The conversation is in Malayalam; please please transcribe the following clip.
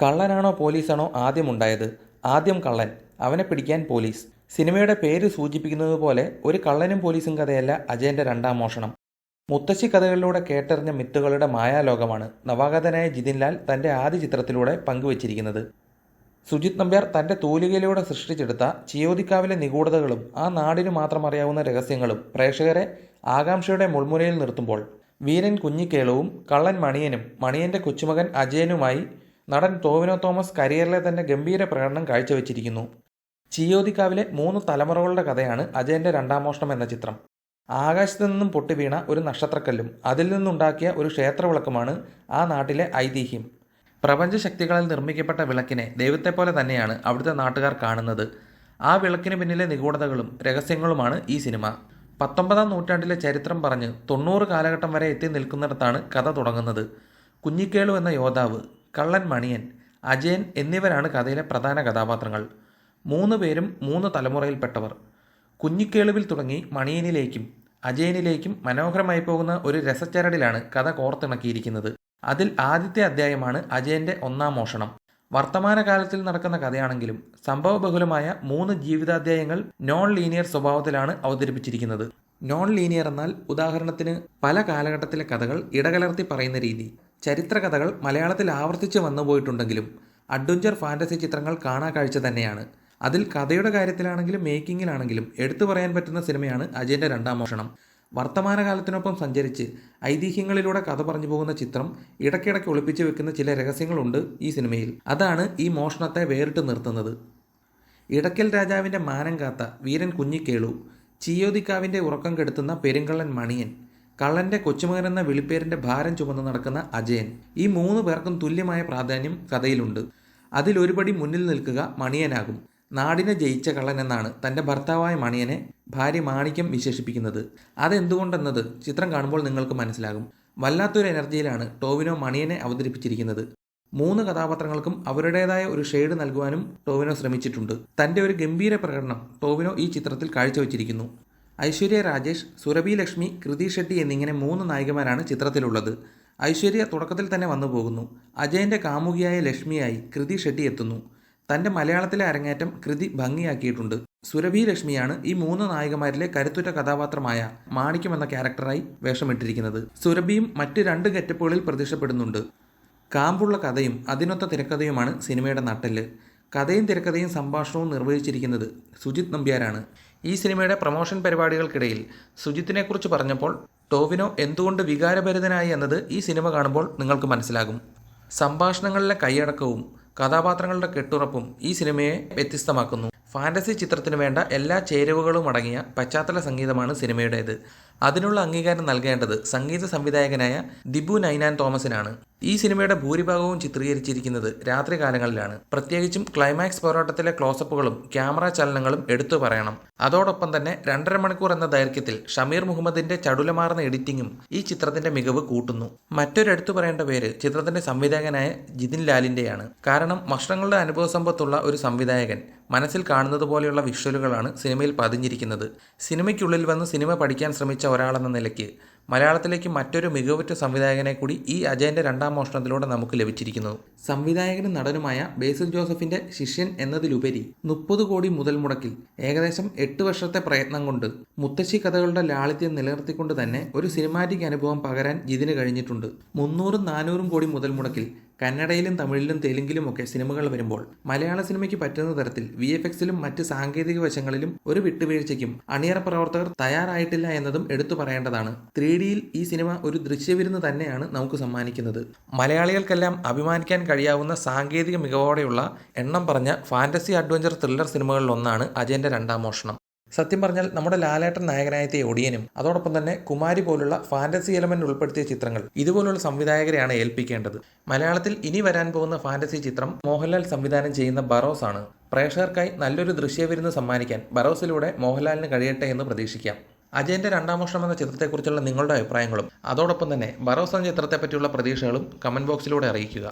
കള്ളനാണോ പോലീസാണോ ആദ്യമുണ്ടായത്? ആദ്യം കള്ളൻ, അവനെ പിടിക്കാൻ പോലീസ്. സിനിമയുടെ പേര് സൂചിപ്പിക്കുന്നത് പോലെ ഒരു കള്ളനും പോലീസും കഥയല്ല അജയന്റെ രണ്ടാം മോഷണം. മുത്തശ്ശി കഥകളിലൂടെ കേട്ടറിഞ്ഞ മിത്തുകളുടെ മായാലോകമാണ് നവാഗതനായ ജിതിൻ ലാൽ തന്റെ ആദ്യ ചിത്രത്തിലൂടെ പങ്കുവച്ചിരിക്കുന്നത്. സുജിത് നമ്പ്യാർ തന്റെ തൂലികയിലൂടെ സൃഷ്ടിച്ചെടുത്ത ചിയോദിക്കാവിലെ നിഗൂഢതകളും ആ നാടിനു മാത്രം അറിയാവുന്ന രഹസ്യങ്ങളും പ്രേക്ഷകരെ ആകാംക്ഷയുടെ മുൾമുനയിൽ നിർത്തുമ്പോൾ, വീരൻ കുഞ്ഞിക്കേളുവും കള്ളൻ മണിയനും മണിയന്റെ കൊച്ചുമകൻ അജയനുമായി നടൻ ടോവിനോ തോമസ് കരിയറിലെ തന്നെ ഗംഭീര പ്രകടനം കാഴ്ചവെച്ചിരിക്കുന്നു. ചിയോദിക്കാവിലെ 3 തലമുറകളുടെ കഥയാണ് അജയന്റെ രണ്ടാം മോഷണം എന്ന ചിത്രം. ആകാശത്തു നിന്നും പൊട്ടിവീണ ഒരു നക്ഷത്രക്കല്ലും അതിൽ നിന്നുണ്ടാക്കിയ ഒരു ക്ഷേത്രവിളക്കുമാണ് ആ നാട്ടിലെ ഐതിഹ്യം. പ്രപഞ്ചശക്തികളാൽ നിർമ്മിക്കപ്പെട്ട വിളക്കിനെ ദൈവത്തെപ്പോലെ തന്നെയാണ് അവിടുത്തെ നാട്ടുകാർ കാണുന്നത്. ആ വിളക്കിന് പിന്നിലെ നിഗൂഢതകളും രഹസ്യങ്ങളുമാണ് ഈ സിനിമ. 19-ാം നൂറ്റാണ്ടിലെ ചരിത്രം പറഞ്ഞ് 90 കാലഘട്ടം വരെ എത്തി നിൽക്കുന്നിടത്താണ് കഥ തുടങ്ങുന്നത്. കുഞ്ഞിക്കേളു എന്ന യോദ്ധാവ്, കള്ളൻ മണിയൻ, അജയൻ എന്നിവരാണ് കഥയിലെ പ്രധാന കഥാപാത്രങ്ങൾ. 3 പേരും 3 തലമുറയിൽപ്പെട്ടവർ. കുഞ്ഞിക്കേളുവിൽ തുടങ്ങി മണിയനിലേക്കും അജയനിലേക്കും മനോഹരമായി പോകുന്ന ഒരു രസച്ചരടിലാണ് കഥ കോർത്തിണക്കിയിരിക്കുന്നത്. അതിൽ ആദ്യത്തെ അധ്യായമാണ് അജയന്റെ ഒന്നാം മോഷണം. വർത്തമാനകാലത്തിൽ നടക്കുന്ന കഥയാണെങ്കിലും സംഭവബഹുലമായ 3 ജീവിതാധ്യായങ്ങൾ നോൺ ലീനിയർ സ്വഭാവത്തിലാണ് അവതരിപ്പിച്ചിരിക്കുന്നത്. നോൺ ലീനിയർ എന്നാൽ ഉദാഹരണത്തിന് പല കാലഘട്ടത്തിലെ കഥകൾ ഇടകലർത്തി പറയുന്ന രീതി. ചരിത്ര കഥകൾ മലയാളത്തിൽ ആവർത്തിച്ച് വന്നുപോയിട്ടുണ്ടെങ്കിലും അഡ്വഞ്ചർ ഫാന്റസി ചിത്രങ്ങൾ കാണാക്കാഴ്ച തന്നെയാണ്. അതിൽ കഥയുടെ കാര്യത്തിലാണെങ്കിലും മേക്കിങ്ങിലാണെങ്കിലും എടുത്തു പറയാൻ പറ്റുന്ന സിനിമയാണ് അജയന്റെ രണ്ടാം മോഷണം. വർത്തമാനകാലത്തിനൊപ്പം സഞ്ചരിച്ച് ഐതിഹ്യങ്ങളിലൂടെ കഥ പറഞ്ഞു പോകുന്ന ചിത്രം ഇടയ്ക്കിടയ്ക്ക് ഒളിപ്പിച്ചു വെക്കുന്ന ചില രഹസ്യങ്ങളുണ്ട് ഈ സിനിമയിൽ. അതാണ് ഈ മോഷണത്തെ വേറിട്ട് നിർത്തുന്നത്. ഇടയ്ക്കൽ രാജാവിൻ്റെ മാനം കാത്ത വീരൻ കുഞ്ഞിക്കേളു, ചിയോദിക്കാവിൻ്റെ ഉറക്കം കെടുത്തുന്ന പെരുങ്കള്ളൻ മണിയൻ, കള്ളൻ്റെ കൊച്ചുമകൻ എന്ന വിളിപ്പേരിൻ്റെ ഭാരം ചുമന്ന് നടക്കുന്ന അജയൻ, ഈ 3 പേർക്കും തുല്യമായ പ്രാധാന്യം കഥയിലുണ്ട്. അതിലൊരുപടി മുന്നിൽ നിൽക്കുക മണിയനാകും. നാടിനെ ജയിച്ച കള്ളൻ എന്നാണ് തൻ്റെ ഭർത്താവായ മണിയനെ ഭാര്യ മാണിക്യം വിശേഷിപ്പിക്കുന്നത്. അതെന്തുകൊണ്ടെന്നത് ചിത്രം കാണുമ്പോൾ നിങ്ങൾക്ക് മനസ്സിലാകും. വല്ലാത്തൊരു എനർജിയിലാണ് ടോവിനോ മണിയനെ അവതരിപ്പിച്ചിരിക്കുന്നത്. 3 കഥാപാത്രങ്ങൾക്കും അവരുടേതായ ഒരു ഷെയ്ഡ് നൽകുവാനും ടോവിനോ ശ്രമിച്ചിട്ടുണ്ട്. തൻ്റെ ഒരു ഗംഭീര പ്രകടനം ടോവിനോ ഈ ചിത്രത്തിൽ കാഴ്ചവെച്ചിരിക്കുന്നു. ഐശ്വര്യ രാജേഷ്, സുരഭി ലക്ഷ്മി, കൃതി ഷെട്ടി എന്നിങ്ങനെ 3 നായികമാരാണ് ചിത്രത്തിലുള്ളത്. ഐശ്വര്യ തുടക്കത്തിൽ തന്നെ വന്നു പോകുന്നു. അജയന്റെ കാമുകിയായ ലക്ഷ്മിയായി കൃതി ഷെട്ടി എത്തുന്നു. തൻ്റെ മലയാളത്തിലെ അരങ്ങേറ്റം കൃതി ഭംഗിയാക്കിയിട്ടുണ്ട്. സുരഭി ലക്ഷ്മിയാണ് ഈ 3 നായികമാരിലെ കരുത്തുറ്റ കഥാപാത്രമായ മാണിക്യം എന്ന ക്യാരക്ടറായി വേഷമിട്ടിരിക്കുന്നത്. സുരഭിയും മറ്റ് 2 ഗെറ്റപ്പുകളിൽ പ്രത്യക്ഷപ്പെടുന്നുണ്ട്. കാമ്പുള്ള കഥയും അതിനൊത്ത തിരക്കഥയുമാണ് സിനിമയുടെ നട്ടെല്ല്. കഥയും തിരക്കഥയും സംഭാഷണവും നിർവഹിച്ചിരിക്കുന്നത് സുജിത് നമ്പ്യാരാണ്. ഈ സിനിമയുടെ പ്രമോഷൻ പരിപാടികൾക്കിടയിൽ സുജിത്തിനെക്കുറിച്ച് പറഞ്ഞപ്പോൾ ടോവിനോ എന്തുകൊണ്ട് വികാരഭരിതനായി എന്നത് ഈ സിനിമ കാണുമ്പോൾ നിങ്ങൾക്ക് മനസ്സിലാകും. സംഭാഷണങ്ങളിലെ കൈയടക്കവും കഥാപാത്രങ്ങളുടെ കെട്ടുറപ്പും ഈ സിനിമയെ വ്യത്യസ്തമാക്കുന്നു. ഫാന്റസി ചിത്രത്തിന് വേണ്ട എല്ലാ ചേരുവകളും അടങ്ങിയ പശ്ചാത്തല സംഗീതമാണ് സിനിമയുടേത്. അതിനുള്ള അംഗീകാരം നൽകേണ്ടത് സംഗീത സംവിധായകനായ ദിബു നൈനാൻ തോമസിനാണ്. ഈ സിനിമയുടെ ഭൂരിഭാഗവും ചിത്രീകരിച്ചിരിക്കുന്നത് രാത്രികാലങ്ങളിലാണ്. പ്രത്യേകിച്ചും ക്ലൈമാക്സ് പോരാട്ടത്തിലെ ക്ലോസപ്പുകളും ക്യാമറ ചലനങ്ങളും എടുത്തു പറയണം. അതോടൊപ്പം തന്നെ 2.5 മണിക്കൂർ എന്ന ദൈർഘ്യത്തിൽ ഷമീർ മുഹമ്മദിന്റെ ചടുലമാർന്ന എഡിറ്റിംഗും ഈ ചിത്രത്തിന്റെ മികവ് കൂട്ടുന്നു. മറ്റൊരെടുത്തു പറയേണ്ട പേര് ചിത്രത്തിന്റെ സംവിധായകനായ ജിതിൻ ലാലിന്റെയാണ്. കാരണം വർഷങ്ങളുടെ അനുഭവ സമ്പത്തുള്ള ഒരു സംവിധായകൻ മനസ്സിൽ കാണുന്നത് പോലെയുള്ള വിഷ്വലുകളാണ് സിനിമയിൽ പതിഞ്ഞിരിക്കുന്നത്. സിനിമയ്ക്കുള്ളിൽ വന്ന് സിനിമ പഠിക്കാൻ ശ്രമിച്ച ഒരാളെന്ന നിലയ്ക്ക് മലയാളത്തിലേക്ക് മറ്റൊരു മികവുറ്റ സംവിധായകനെ കൂടി ഈ അജയന്റെ രണ്ടാം മോഷണത്തിലൂടെ നമുക്ക് ലഭിച്ചിരിക്കുന്നു. സംവിധായകനും നടനുമായ ബേസിൽ ജോസഫിന്റെ ശിഷ്യൻ എന്നതിലുപരി 30 കോടി മുതൽ മുടക്കിൽ ഏകദേശം 8 വർഷത്തെ പ്രയത്നം കൊണ്ട് മുത്തശ്ശി കഥകളുടെ ലാളിത്യം നിലനിർത്തിക്കൊണ്ട് തന്നെ ഒരു സിനിമാറ്റിക് അനുഭവം പകരാൻ ജിതിന് കഴിഞ്ഞിട്ടുണ്ട്. 300-400 കോടി മുതൽ മുടക്കിൽ കന്നഡയിലും തമിഴിലും തെലുങ്കിലുമൊക്കെ സിനിമകൾ വരുമ്പോൾ മലയാള സിനിമയ്ക്ക് പറ്റുന്ന തരത്തിൽ VFXലും മറ്റ് സാങ്കേതിക വശങ്ങളിലും ഒരു വിട്ടുവീഴ്ചയ്ക്കും അണിയറ പ്രവർത്തകർ തയ്യാറായിട്ടില്ല എന്നതും എടുത്തു പറയേണ്ടതാണ്. 3Dയിൽ ഈ സിനിമ ഒരു ദൃശ്യവിരുന്ന് തന്നെയാണ് നമുക്ക് സമ്മാനിക്കുന്നത്. മലയാളികൾക്കെല്ലാം അഭിമാനിക്കാൻ കഴിയാവുന്ന സാങ്കേതിക മികവോടെയുള്ള എണ്ണം പറഞ്ഞ ഫാന്റസി അഡ്വഞ്ചർ ത്രില്ലർ സിനിമകളിലൊന്നാണ് അജയന്റെ രണ്ടാം മോഷണം. സത്യം പറഞ്ഞാൽ നമ്മുടെ ലാലേട്ടൻ നായകനായെത്തിയ ഒടിയനും അതോടൊപ്പം തന്നെ കുമാരി പോലുള്ള ഫാന്റസി എലമെന്റ് ഉൾപ്പെടുത്തിയ ചിത്രങ്ങൾ ഇതുപോലുള്ള സംവിധായകരെയാണ് ഏൽപ്പിക്കേണ്ടത്. മലയാളത്തിൽ ഇനി വരാൻ പോകുന്ന ഫാന്റസി ചിത്രം മോഹൻലാൽ സംവിധാനം ചെയ്യുന്ന ബറോസ് ആണ്. പ്രേക്ഷകർക്കായി നല്ലൊരു ദൃശ്യവിരുന്ന് സമ്മാനിക്കാൻ ബറോസിലൂടെ മോഹൻലാലിന് കഴിയട്ടെ എന്ന് പ്രതീക്ഷിക്കാം. അജയന്റെ രണ്ടാം മോഷണം എന്ന ചിത്രത്തെക്കുറിച്ചുള്ള നിങ്ങളുടെ അഭിപ്രായങ്ങളും അതോടൊപ്പം തന്നെ ബറോസ് എന്ന ചിത്രത്തെപ്പറ്റിയുള്ള പ്രതീക്ഷകളും കമന്റ് ബോക്സിലൂടെ അറിയിക്കുക.